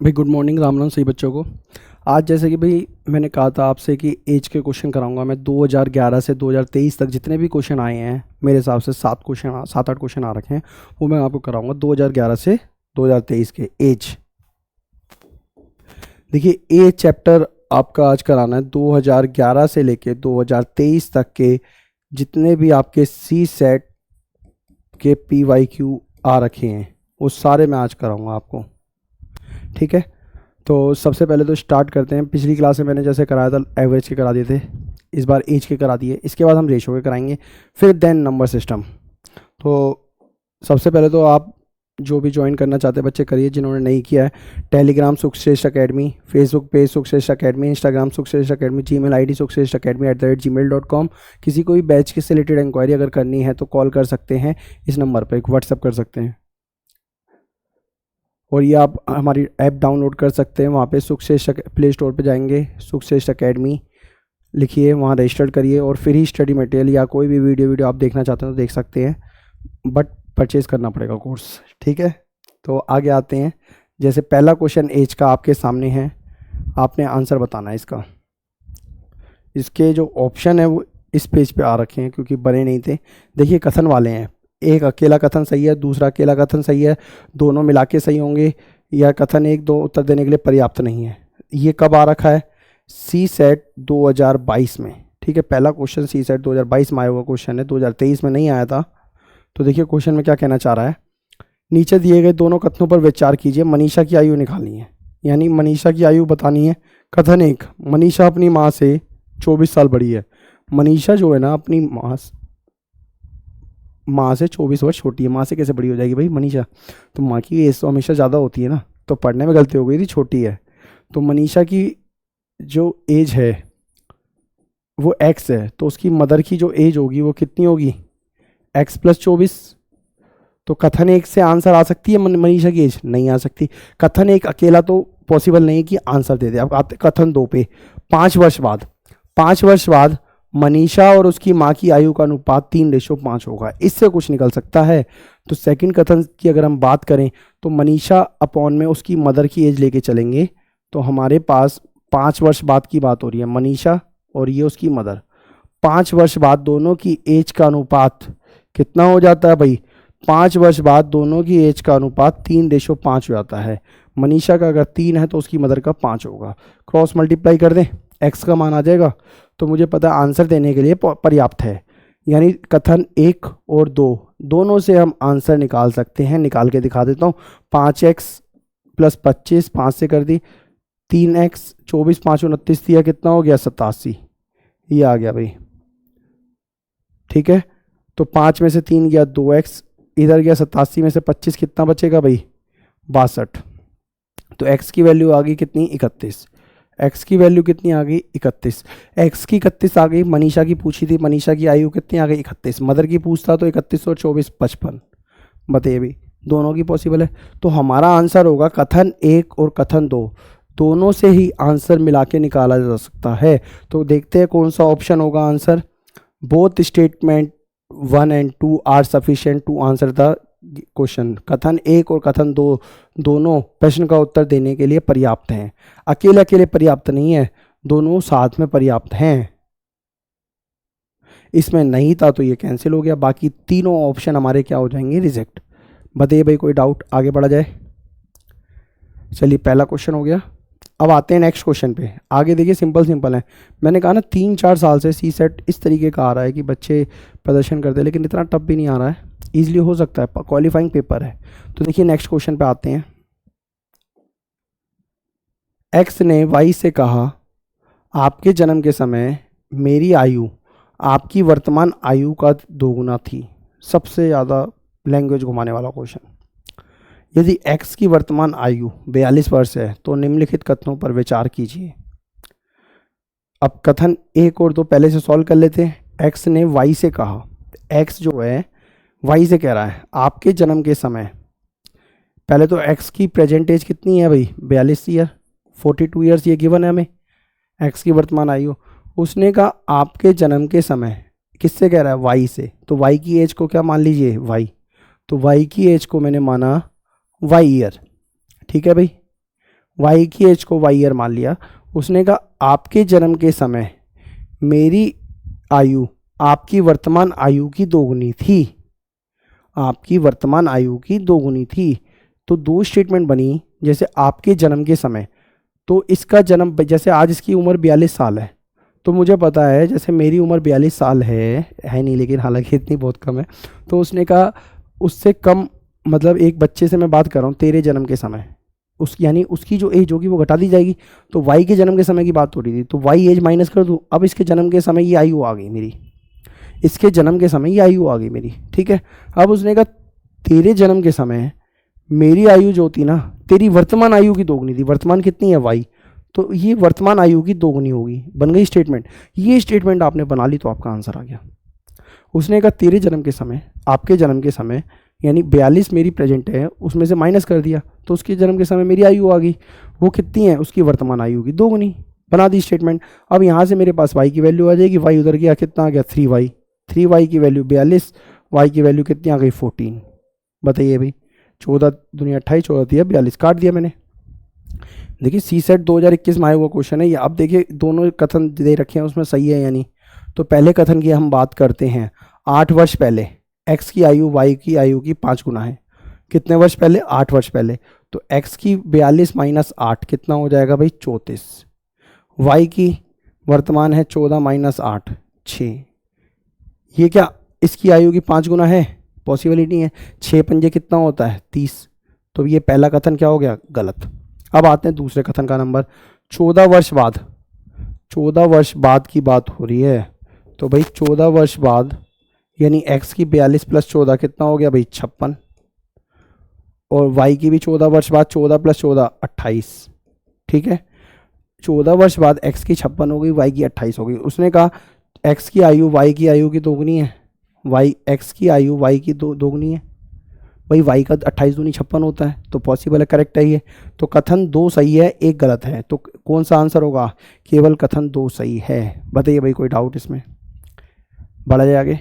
भाई good morning, Ram Ram सही बच्चों को। आज जैसे कि भाई मैंने कहा था आपसे कि एज के क्वेश्चन कराऊंगा मैं। 2011 से 2023 तक जितने भी क्वेश्चन आए हैं मेरे हिसाब से 7 8 क्वेश्चन आ रखे हैं, वो मैं आपको कराऊंगा 2011 से 2023 के एज। देखिए एज चैप्टर आपका आज कराना है 2011 से लेके 2023 तक के जितने भी आपके सी सेट के PYQ आ रखे हैं वो सारे मैं आज कराऊंगा आपको। ठीक है, तो सबसे पहले तो स्टार्ट करते हैं। पिछली क्लास में मैंने जैसे कराया था एवरेज के करा दिए थे, इस बार एज के करा दिए। इसके बाद हम रेशो के कराएंगे, फिर देन नंबर सिस्टम। तो सबसे पहले तो आप जो भी ज्वाइन करना चाहते हैं बच्चे करिए, जिन्होंने नहीं किया है। Telegram Sukhshreshth academy, Facebook page Sukhshreshth academy, Instagram Sukhshreshth academy, Gmail ID Sukhshreshth academy @gmail.com। किसी को भी बैच के से रिलेटेड इंक्वायरी अगर करनी है तो कॉल कर सकते हैं, इस नंबर पर व्हाट्सअप कर सकते हैं। और ये आप हमारी ऐप डाउनलोड कर सकते हैं। वहाँ पे सुखश्रेष्ठ प्ले स्टोर पे जाएंगे, सुखश्रेष्ठ अकेडमी लिखिए, वहाँ रजिस्टर करिए और फिर ही स्टडी मटेरियल या कोई भी वीडियो आप देखना चाहते हैं तो देख सकते हैं, बट परचेज़ करना पड़ेगा कोर्स। ठीक है, तो आगे आते हैं। जैसे पहला क्वेश्चन एज का आपके सामने है, आपने आंसर बताना है इसका। इसके जो ऑप्शन है वो इस पेज पे आ रखे हैं क्योंकि बने नहीं थे। देखिए कथन वाले हैं, एक अकेला कथन सही है, दूसरा अकेला कथन सही है, दोनों मिला के सही होंगे, या कथन एक दो उत्तर देने के लिए पर्याप्त नहीं है। ये कब आ रखा है? सी सेट 2022 में। ठीक है, पहला क्वेश्चन सी सेट 2022 में आया हुआ क्वेश्चन है, 2023 में नहीं आया था। तो देखिए क्वेश्चन में क्या कहना चाह रहा है। नीचे दिए गए दोनों कथनों पर विचार कीजिए, मनीषा की आयु निकालनी है, यानी मनीषा की आयु बतानी है। कथन एक, मनीषा अपनी माँ से 24 साल बड़ी है। मनीषा जो है ना अपनी माँ से 24 वर्ष छोटी है। माँ से कैसे बड़ी हो जाएगी भाई मनीषा? तो माँ की एज तो हमेशा ज़्यादा होती है ना, तो पढ़ने में गलती हो गई थी, छोटी है। तो मनीषा की जो एज है वो x है, तो उसकी मदर की जो एज होगी वो कितनी होगी? x + 24। तो कथन एक से आंसर आ सकती है मनीषा की एज? नहीं आ सकती। कथन एक अकेला तो पॉसिबल नहीं कि आंसर दे दे। अब आते कथन दो पे। 5 वर्ष बाद, 5 वर्ष बाद मनीषा और उसकी माँ की आयु का अनुपात 3:5 होगा। इससे कुछ निकल सकता है। तो सेकंड कथन की अगर हम बात करें तो मनीषा अपॉन में उसकी मदर की एज लेके चलेंगे, तो हमारे पास 5 वर्ष बाद की बात हो रही है। मनीषा और ये उसकी मदर, 5 वर्ष बाद दोनों की एज का अनुपात कितना हो जाता है भाई? 5 वर्ष बाद दोनों की एज का अनुपात 3:5 हो जाता है। मनीषा का अगर 3 है तो उसकी मदर का 5 होगा। क्रॉस मल्टीप्लाई कर दें, एक्स का मान आ जाएगा। तो मुझे पता है आंसर देने के लिए पर्याप्त है। यानी कथन 1 और 2 दोनों से हम आंसर निकाल सकते हैं। निकाल के दिखा देता हूँ। 5x + 25, 5 से कर दी, 3x, 24 5 29 दिया, कितना हो गया? 87। ये आ गया भाई। ठीक है, तो 5 में से 3 गया 2x, इधर गया 87 में से 25, कितना बचेगा भाई? 62। तो x की वैल्यू आ गई कितनी? 31। x की वैल्यू कितनी आ गई? 31। x की 31 आ गई। मनीषा की पूछी थी, मनीषा की आयु कितनी आ गई? 31। मदर की पूछता तो 31 और 24 55। बताइए भाई, दोनों की पॉसिबल है। तो हमारा आंसर होगा कथन 1 और कथन 2 दोनों से ही आंसर मिला के निकाला जा सकता है। तो देखते हैं कौन सा ऑप्शन होगा answer. Both statement 1 and 2 are sufficient to answer the question. कथन 1 और कथन 2 दोनों प्रश्न का उत्तर देने के लिए पर्याप्त हैं। अकेले अकेले पर्याप्त नहीं है, दोनों साथ में पर्याप्त हैं। इसमें नहीं था तो ये कैंसिल हो गया। बाकी तीनों ऑप्शन हमारे क्या हो जाएंगे? रिजेक्ट। बताइए भाई, कोई डाउट? आगे बढ़ा जाए। चलिए पहला क्वेश्चन हो गया। अब आते हैं नेक्स्ट क्वेश्चन पे। आगे देखिए सिंपल सिंपल है। मैंने कहा ना 3-4 साल से सी सेट इस तरीके का आ रहा है कि बच्चे प्रदर्शन करते हैं, लेकिन इतना टफ भी नहीं आ रहा है, ईजिली हो सकता है, क्वालिफाइंग पेपर है। तो देखिए नेक्स्ट क्वेश्चन पे आते हैं। एक्स ने वाई से कहा, आपके जन्म के समय मेरी आयु आपकी वर्तमान आयु का 2 गुना थी। सबसे ज़्यादा लैंग्वेज घुमाने वाला क्वेश्चन। यदि x की वर्तमान आयु 42 वर्ष है तो निम्नलिखित कथनों पर विचार कीजिए। अब कथन 1 और 2 पहले से सॉल्व कर लेते हैं। x ने y से कहा, x जो है y से कह रहा है आपके जन्म के समय। पहले तो x की प्रेजेंट एज कितनी है भाई? 42 ईयर, 42 ईयर्स ये गिवन है हमें x की वर्तमान आयु। उसने कहा आपके जन्म के समय, किससे कह रहा है? y से। तो y की एज को क्या मान लीजिए? y। तो y की एज को मैंने माना y ईयर। ठीक है भाई, वाई की एज को वाई ईयर मान लिया। उसने कहा आपके जन्म के समय मेरी आयु आपकी वर्तमान आयु की दोगुनी थी, आपकी वर्तमान आयु की दोगुनी थी। तो दो स्टेटमेंट बनी, जैसे आपके जन्म के समय, तो इसका जन्म, जैसे आज इसकी उम्र 42 साल है, तो मुझे पता है जैसे मेरी उम्र 42 साल है नहीं, लेकिन हालांकि इतनी बहुत कम है। तो उसने कहा उससे कम, मतलब एक बच्चे से मैं बात कर रहा हूँ तेरे जन्म के समय, उस यानी उसकी जो एज होगी वो घटा दी जाएगी। तो वाई के जन्म के समय की बात हो रही थी, तो वाई एज माइनस कर दूँ। अब इसके जन्म के समय ये आयु आ गई मेरी, इसके जन्म के समय ये आयु आ गई मेरी, ठीक है। अब उसने कहा तेरे जन्म के समय मेरी आयु जो थी ना, तेरी वर्तमान आयु की दोगुनी थी। वर्तमान कितनी है वाई, तो ये वर्तमान आयु की दोगुनी होगी। बन गई स्टेटमेंट। ये स्टेटमेंट आपने बना ली तो आपका आंसर आ गया। उसने कहा तेरे जन्म के समय आपके जन्म के समय, यानी 42 मेरी प्रेजेंट है, उसमें से माइनस कर दिया तो उसके जन्म के समय मेरी आयु आ गई। वो कितनी है, उसकी वर्तमान आयु की दोगुनी। बना दी स्टेटमेंट। अब यहाँ से मेरे पास वाई की वैल्यू आ जाएगी। वाई उधर गया, कितना आ गया 3y, 3y की वैल्यू 42, वाई की वैल्यू कितनी आ गई 14। बताइए भाई, 14 दूनी 28, 14 दिया 42, काट दिया मैंने। देखिए सी सेट 2021 में आया हुआ क्वेश्चन है ये। अब देखिए दोनों कथन दे रखे हैं, उसमें सही है यानी। तो पहले कथन की हम बात करते हैं। 8 वर्ष पहले x की आयु y की आयु की 5 गुना है। कितने वर्ष पहले, 8 वर्ष पहले। तो x की 42 माइनस 8 कितना हो जाएगा भाई 34। y की वर्तमान है 14 माइनस 8 6। ये क्या इसकी आयु की 5 गुना है, पॉसिबिलिटी है। 6 पंजे कितना होता है 30। तो ये पहला कथन क्या हो गया, गलत। अब आते हैं दूसरे कथन का नंबर। 14 वर्ष बाद, 14 वर्ष बाद की बात हो रही है। तो भाई 14 वर्ष बाद यानी x की 42 प्लस 14 कितना हो गया भाई 56, और y की भी 14 वर्ष बाद 14 प्लस 14 28, ठीक है। 14 वर्ष बाद x की 56 हो गई, y की 28 हो गई। उसने कहा x की आयु y की आयु की दोगुनी है, x की आयु y की दोगुनी है। भाई y का 28 दूनी 56 होता है, तो पॉसिबल है, करेक्ट है ये। तो कथन 2 सही है, 1 गलत है। तो कौन सा आंसर होगा, केवल कथन 2 सही है। बताइए भाई कोई डाउट इसमें, बढ़ा जाए आगे।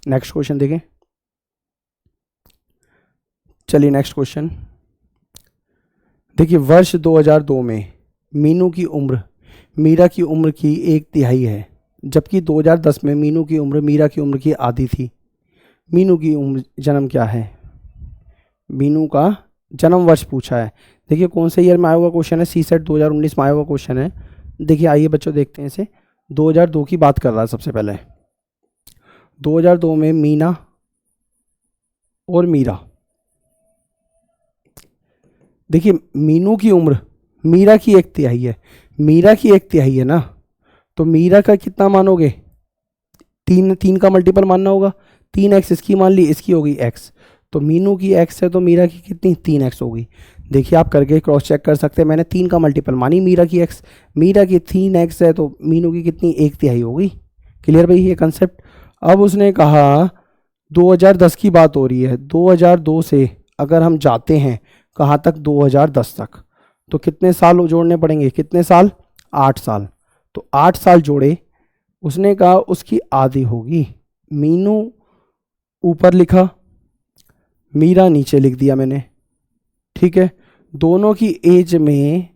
नेक्स्ट क्वेश्चन देखें। चलिए नेक्स्ट क्वेश्चन देखिए। वर्ष 2002 में मीनू की उम्र मीरा की उम्र की 1/3 है, जबकि 2010 में मीनू की उम्र मीरा की उम्र की आधी थी। मीनू की उम्र, जन्म क्या है, मीनू का जन्म वर्ष पूछा है। देखिए कौन से ईयर में आया हुआ क्वेश्चन है, सी सेट 2019 में आया हुआ क्वेश्चन है। देखिए आइए बच्चों देखते हैं इसे। 2002 की बात कर रहा है सबसे पहले। 2002 में मीना और मीरा, देखिए मीनू की उम्र मीरा की 1/3 है, मीरा की 1/3 है ना, तो मीरा का कितना मानोगे, 3 का मल्टीपल मानना होगा। 3x इसकी मान ली, इसकी होगी x, तो मीनू की x है तो मीरा की कितनी 3x होगी। देखिए आप करके क्रॉस चेक कर सकते हैं। मैंने 3 का मल्टीपल मानी मीरा की x, मीरा की 3x है तो मीनू की कितनी 1/3 होगी। क्लियर भाई ये कंसेप्ट। अब उसने कहा 2010 की बात हो रही है। 2002 से अगर हम जाते हैं कहाँ तक, 2010 तक, तो कितने साल जोड़ने पड़ेंगे, कितने साल, 8 साल। तो 8 साल जोड़े। उसने कहा उसकी आधी होगी। मीनू ऊपर लिखा, मीरा नीचे लिख दिया मैंने, ठीक है। दोनों की एज में,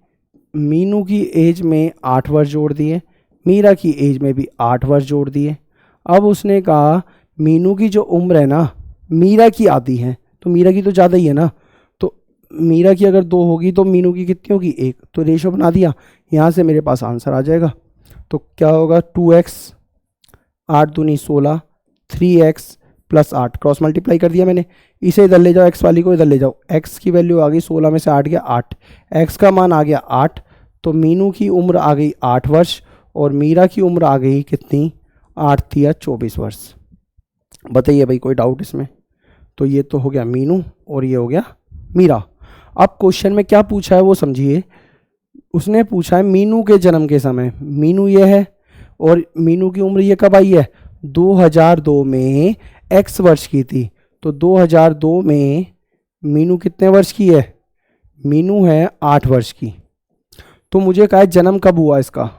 मीनू की एज में 8 वर्ष जोड़ दिए, मीरा की एज में भी 8 वर्ष जोड़ दिए। अब उसने कहा मीनू की जो उम्र है ना, मीरा की आधी है, तो मीरा की तो ज़्यादा ही है ना, तो मीरा की अगर 2 होगी तो मीनू की कितनी होगी 1, तो रेशो बना दिया। यहाँ से मेरे पास आंसर आ जाएगा। तो क्या होगा 2x, 8 दूनी 16, 3x प्लस 8, क्रॉस मल्टीप्लाई कर दिया मैंने। इसे इधर ले जाओ, x वाली को इधर ले जाओ। x की वैल्यू आ गई 16 में से 8 गया 8, x का मान आ गया 8, तो मीनू की उम्र आ गई 8 वर्ष और मीरा की उम्र आ गई कितनी, 8 या 24 वर्ष। बताइए भाई कोई डाउट इसमें। तो ये तो हो गया मीनू और ये हो गया मीरा। अब क्वेश्चन में क्या पूछा है वो समझिए। उसने पूछा है मीनू के जन्म के समय, मीनू ये है और मीनू की उम्र ये कब आई है, 2002 में x वर्ष की थी। तो 2002 में मीनू कितने वर्ष की है, मीनू है 8 वर्ष की। तो मुझे कहा जन्म कब हुआ इसका।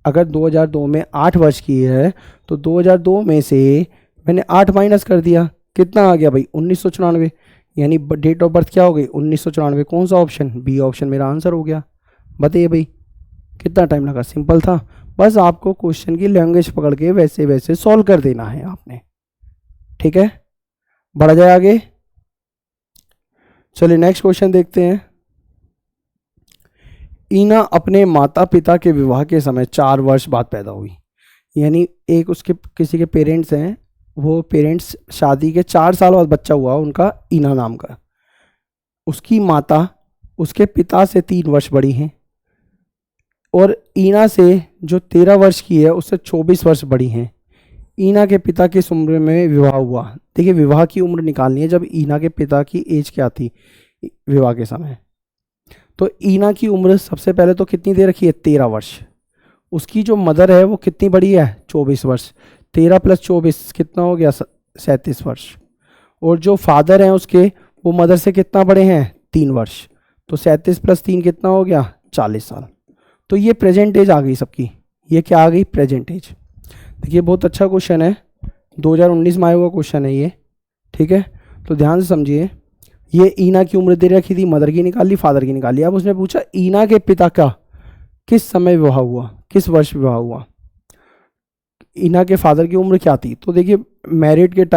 अगर 2002 में 8 वर्ष की है तो 2002 में से मैंने 8 माइनस कर दिया, कितना आ गया भाई 1994। यानी डेट ऑफ बर्थ क्या हो गई 1994। कौन सा ऑप्शन? बी ऑप्शन मेरा आंसर हो गया। बताइए भाई कितना टाइम लगा? सिंपल था, बस आपको क्वेश्चन की लैंग्वेज पकड़ के वैसे वैसे सॉल्व कर देना है आपने। ठीक है, बढ़ा जाए आगे। चलिए नेक्स्ट क्वेश्चन देखते हैं। ईना अपने माता पिता के विवाह के समय 4 वर्ष बाद पैदा हुई। यानी एक उसके किसी के पेरेंट्स हैं, वो पेरेंट्स शादी के 4 साल बाद बच्चा हुआ उनका ईना नाम का। उसकी माता उसके पिता से 3 वर्ष बड़ी हैं और ईना से जो 13 वर्ष की है उससे 24 वर्ष बड़ी हैं। ईना के पिता किस उम्र में विवाह हुआ? देखिए विवाह की उम्र निकालनी है, जब ईना के पिता की एज क्या थी विवाह के समय। तो ईना की उम्र सबसे पहले तो कितनी दे रखी है? 13 वर्ष। उसकी जो मदर है वो कितनी बड़ी है? 24 वर्ष। 13 + 24 कितना हो गया? 37 वर्ष। और जो फादर हैं उसके, वो मदर से कितना बड़े हैं? 3 वर्ष। तो 37 + 3 कितना हो गया? 40 साल। तो ये प्रेजेंट एज आ गई सबकी। ये क्या आ गई? Present age. देखिए बहुत अच्छा क्वेश्चन है, 2019 में आया हुआ क्वेश्चन है ये। ठीक है, तो ध्यान से समझिए। ये ईना की उम्र दे रखी थी, मदर की निकाल ली, फादर की निकाल ली। अब उसने पूछा ईना के पिता का किस समय विवाह हुआ, किस वर्ष विवाह हुआ। ईना के फादर की उम्र क्या थी? तो देखिए मैरिड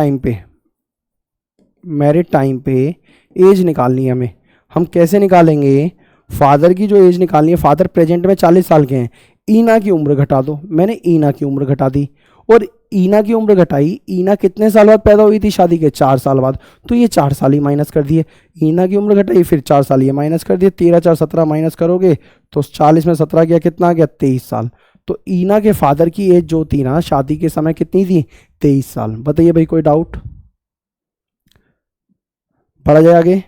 टाइम पे एज निकालनी है हमें। हम कैसे निकालेंगे? फादर की जो एज निकालनी है, फादर प्रेजेंट में 40 साल के हैं, ईना की उम्र घटा दो। मैंने ईना की उम्र घटा दी और ईना की उम्र घटाई। ईना कितने साल बाद पैदा हुई थी शादी के? 4 साल बाद। तो ये 4 साल ही माइनस कर दिए। ईना की उम्र घटाई, फिर 4 साल ये माइनस कर दिए। 13 × 4 = 17 माइनस करोगे तो 40 में 17 गया, कितना आ गया? 23 साल। तो ईना के फादर की एज जो थी ना शादी के समय कितनी थी? 23 साल। बताइए भाई कोई डाउट? बढ़ा जाए आगे।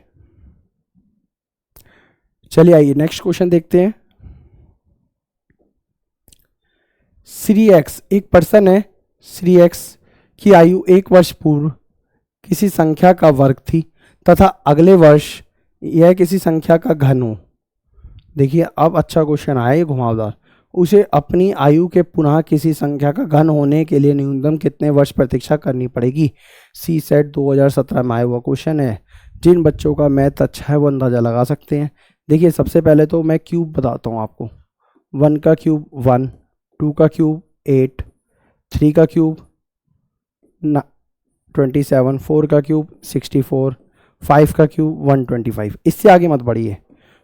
चलिए आइए नेक्स्ट क्वेश्चन देखते हैं। श्री एक्स एक पर्सन है। श्री एक्स की आयु 1 वर्ष पूर्व किसी संख्या का वर्ग थी तथा अगले वर्ष यह किसी संख्या का घन हो। देखिए अब अच्छा क्वेश्चन आया ये घुमावदार। उसे अपनी आयु के पुनः किसी संख्या का घन होने के लिए न्यूनतम कितने वर्ष प्रतीक्षा करनी पड़ेगी? सी सेट 2017 में आया हुआ क्वेश्चन है। जिन बच्चों का मैथ अच्छा है वो अंदाज़ा लगा सकते हैं। देखिए सबसे पहले तो मैं क्यूब बताता हूँ आपको। 1 का क्यूब 1, 2 का क्यूब 8, 3 का क्यूब 27, 4 का क्यूब 64, 5 का क्यूब 125। इससे आगे मत बढ़िए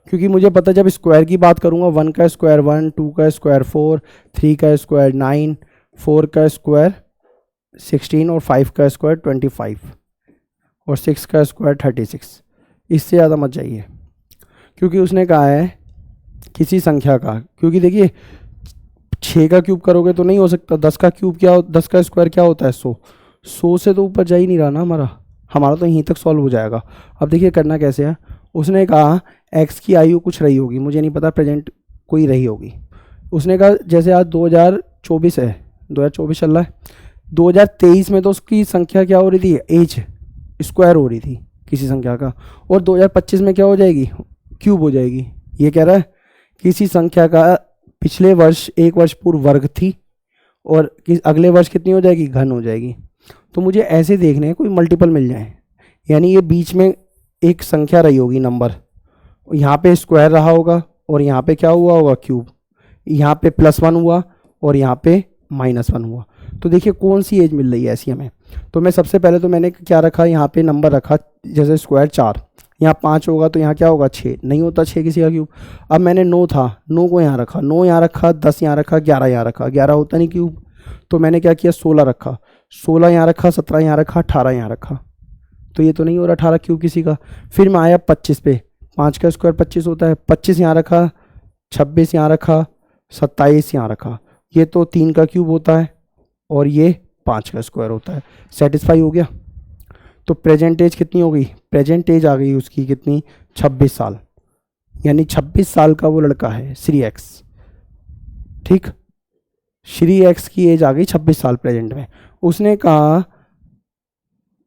क्योंकि मुझे पता जब स्क्वायर की बात करूँगा 1 का स्क्वायर 1, 2 का स्क्वायर 4, 3 का स्क्वायर 9, 4 का स्क्वायर 16 और 5 का स्क्वायर 25 और 6 का स्क्वायर 36। इससे ज़्यादा मत जाइए क्योंकि उसने कहा है किसी संख्या का। क्योंकि देखिए 6 का क्यूब करोगे तो नहीं हो सकता। 10 का क्यूब क्या 10 का स्क्वायर क्या होता है? 100। 100 से तो ऊपर जा ही नहीं रहा ना हमारा तो यहीं तक सॉल्व हो जाएगा। अब देखिए करना कैसे है। उसने कहा एक्स की आयु कुछ रही होगी, मुझे नहीं पता, प्रेजेंट कोई रही होगी। उसने कहा जैसे आज 2024 है, 2024 चल रहा है, 2023 में तो उसकी संख्या क्या हो रही थी? एज स्क्वायर हो रही थी किसी संख्या का। और 2025 में क्या हो जाएगी? क्यूब हो जाएगी। ये कह रहा है किसी संख्या का पिछले वर्ष 1 वर्ष पूर्व वर्ग थी और अगले वर्ष कितनी हो जाएगी? घन हो जाएगी। तो मुझे ऐसे देखने कोई मल्टीपल मिल जाए, यानी ये बीच में एक संख्या रही होगी नंबर, यहाँ पे स्क्वायर रहा होगा और यहाँ पे क्या हुआ होगा? क्यूब। यहाँ पे +1 हुआ और यहाँ पे -1 हुआ। तो देखिए कौन सी एज मिल रही है ऐसी हमें। तो मैं सबसे पहले तो मैंने क्या रखा, यहाँ पे नंबर रखा, जैसे स्क्वायर 4, यहाँ 5 होगा तो यहाँ क्या होगा? 6। नहीं होता 6 किसी का क्यूब। अब मैंने 9 था, 9 को यहाँ रखा, 9 यहाँ रखा, 10 यहाँ रखा, 11 यहाँ रखा, 11 होता नहीं क्यूब। तो मैंने क्या किया? 16 रखा, 16 यहाँ रखा, 17 यहाँ रखा, 18 यहाँ रखा। तो ये तो नहीं हो रहा 18 क्यूब किसी का। फिर मैं आया 25 पे, 5 का स्क्वायर 25 होता है, 25 यहाँ रखा, 26 यहाँ रखा, 27 यहाँ रखा। ये तो 3 का क्यूब होता है और ये 5 का स्क्वायर होता है। सेटिस्फाई हो गया। तो प्रेजेंट एज कितनी हो गई? प्रेजेंट एज आ गई उसकी कितनी? 26 साल। यानी 26 साल का वो लड़का है श्री एक्स। ठीक, श्री एक्स की एज आ गई 26 साल प्रेजेंट में। उसने कहा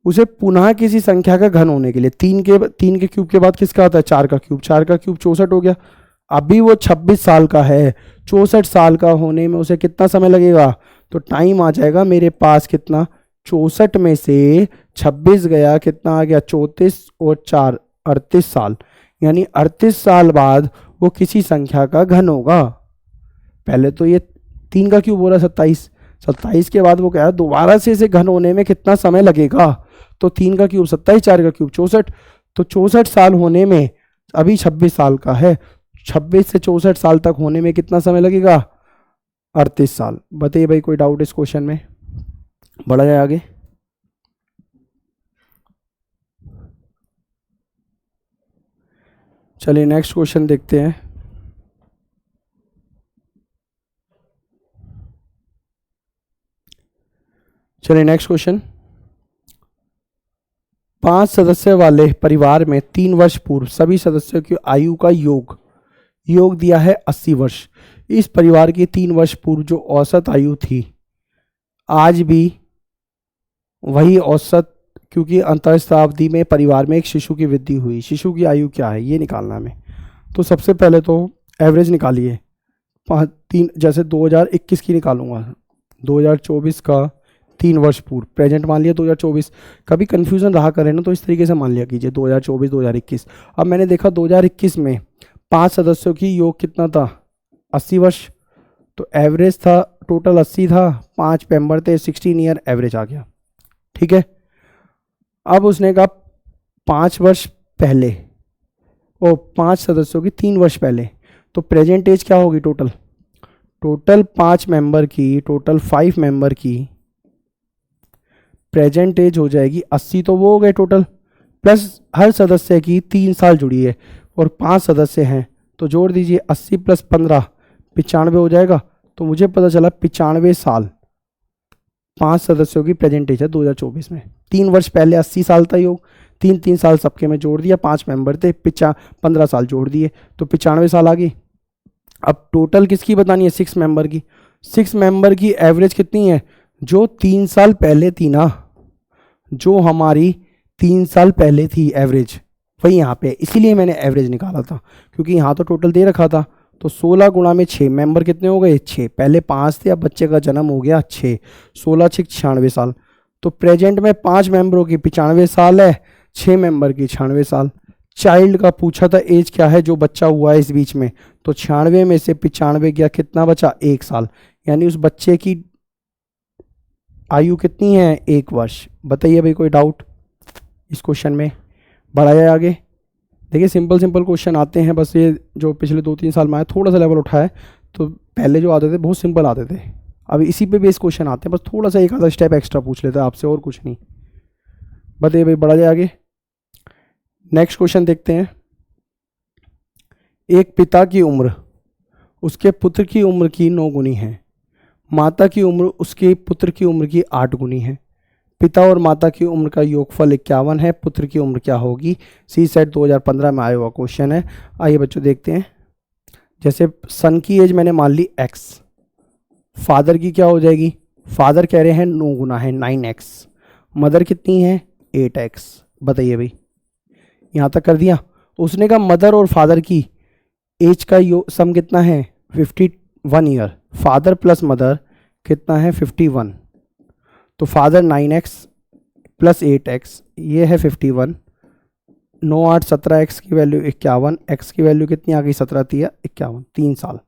उसे पुनः किसी संख्या का घन होने के लिए 3 के क्यूब के बाद किसका आता है? 4 का क्यूब। 4 का क्यूब 64 हो गया। अभी वो 26 साल का है, 64 साल का होने में उसे कितना समय लगेगा? तो टाइम आ जाएगा मेरे पास कितना? 64 में से 26 गया, कितना आ गया 34 और 4 38 साल, यानी 38 साल बाद वो किसी संख्या का घन होगा। पहले तो ये 3 का क्यूब हो रहा है 27, 27 के बाद वो कह रहा है दोबारा से इसे घन होने में कितना समय लगेगा, तो 3 का क्यूब 27, 4 का क्यूब 64, तो 64 साल होने में, अभी 26 साल का है, 26 से 64 साल तक होने में कितना समय लगेगा, 38 साल। बताइए भाई कोई डाउट इस क्वेश्चन में? बढ़ा जाए आगे। चलिए नेक्स्ट क्वेश्चन देखते हैं। चलिए नेक्स्ट क्वेश्चन, 5 सदस्य वाले परिवार में 3 वर्ष पूर्व सभी सदस्यों की आयु का योग दिया है 80 वर्ष। इस परिवार की 3 वर्ष पूर्व जो औसत आयु थी, आज भी वही औसत, क्योंकि अंतःशताब्दी में परिवार में एक शिशु की वृद्धि हुई। शिशु की आयु क्या है ये निकालना हमें। तो सबसे पहले तो एवरेज निकालिए, 3 जैसे 2021 की निकालूंगा, 2024 का 3 वर्ष पूर्व, प्रेजेंट मान लिया 2024, कभी कन्फ्यूज़न रहा करे ना तो इस तरीके से मान लिया कीजिए 2024 2021। अब मैंने देखा 2021 में 5 सदस्यों की योग कितना था, 80 वर्ष, तो एवरेज था टोटल 80 था, 5 मेंबर थे, 16 ईयर एवरेज आ गया। ठीक है, अब उसने कहा 5 वर्ष पहले, ओ 5 सदस्यों की 3 वर्ष पहले, तो प्रेजेंट एज क्या होगी, टोटल 5 मेंबर की, टोटल 5 मेंबर की प्रेजेंट एज हो जाएगी 80, तो वो हो गए टोटल, प्लस हर सदस्य की 3 साल जुड़ी है और 5 सदस्य हैं, तो जोड़ दीजिए 80 + 15 95 हो जाएगा। तो मुझे पता चला 95 साल 5 सदस्यों की प्रेजेंट एज है 2024 में। 3 वर्ष पहले 80 साल था योग, 3 साल सबके में जोड़ दिया, 5 मेंबर थे, 15 साल जोड़ दिए, तो 95 साल आ गई। अब टोटल किसकी बतानी है, 6 मेंबर की। 6 मेंबर की एवरेज कितनी है, जो 3 साल पहले थी ना, जो हमारी 3 साल पहले थी एवरेज, वही यहाँ पे, इसीलिए मैंने एवरेज निकाला था, क्योंकि यहाँ तो टोटल दे रखा था। तो 16 गुणा में 6 मेंबर कितने हो गए, 6, पहले 5 थे, अब बच्चे का जन्म हो गया 6, 16 6 96 साल। तो प्रेजेंट में 5 मेंबरों की 95 साल है, 6 मेंबर की 96 साल। चाइल्ड का पूछा था एज क्या है, जो बच्चा हुआ है इस बीच में, तो 96 में से 95 गया, कितना बचा, 1 साल, यानी उस बच्चे की आयु कितनी है, 1 वर्ष। बताइए भाई कोई डाउट इस क्वेश्चन में? बढ़ा जाए आगे। देखिए सिंपल क्वेश्चन आते हैं, बस ये जो पिछले 2-3 साल में आया, थोड़ा सा लेवल उठाया, तो पहले जो आते थे बहुत सिंपल आते थे, अब इसी पे बेस क्वेश्चन आते हैं, बस थोड़ा सा एक आधा स्टेप एक्स्ट्रा पूछ लेते हैं आपसे, और कुछ नहीं। बताइए भाई, बढ़ा जाए आगे। नेक्स्ट क्वेश्चन देखते हैं। एक पिता की उम्र उसके पुत्र की उम्र की 9 गुनी है, माता की उम्र उसके पुत्र की उम्र की 8 गुनी है। पिता और माता की उम्र का योगफल 51 है, पुत्र की उम्र क्या होगी? सी सेट 2015 में आया हुआ क्वेश्चन है। आइए बच्चों देखते हैं। जैसे सन की एज मैंने मान ली x, फादर की क्या हो जाएगी, फादर कह रहे हैं 9 गुना है 9x, मदर कितनी है 8x। बताइए भाई, यहाँ तक कर दिया। उसने कहा मदर और फादर की एज का सम कितना है 51 ईयर, फादर प्लस मदर कितना है 51, तो फादर 9x + 8x, ये है 51, 9 8 17, x की वैल्यू 51, x की वैल्यू कितनी आ गई 17 3 51, 3 साल।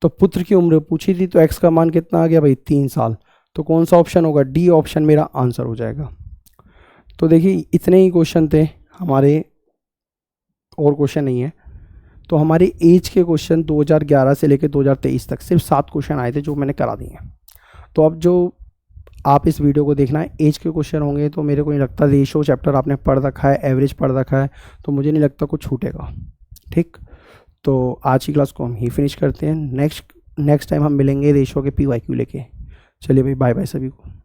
तो पुत्र की उम्र पूछी थी, तो x का मान कितना आ गया भाई 3 साल। तो कौन सा ऑप्शन होगा, डी ऑप्शन मेरा आंसर हो जाएगा। तो देखिए इतने ही क्वेश्चन थे हमारे, और क्वेश्चन नहीं है। तो हमारे एज के क्वेश्चन 2011 से लेकर 2023 तक सिर्फ 7 क्वेश्चन आए थे जो मैंने करा दिए हैं। तो अब जो आप इस वीडियो को देखना है, एज के क्वेश्चन होंगे, तो मेरे को नहीं लगता, रेशो चैप्टर आपने पढ़ रखा है, एवरेज पढ़ रखा है, तो मुझे नहीं लगता कुछ छूटेगा। ठीक, तो आज की क्लास को हम ही फिनिश करते हैं। नेक्स्ट टाइम हम मिलेंगे रेशो के PYQ लेके। चलिए भाई, बाय बाय सभी को।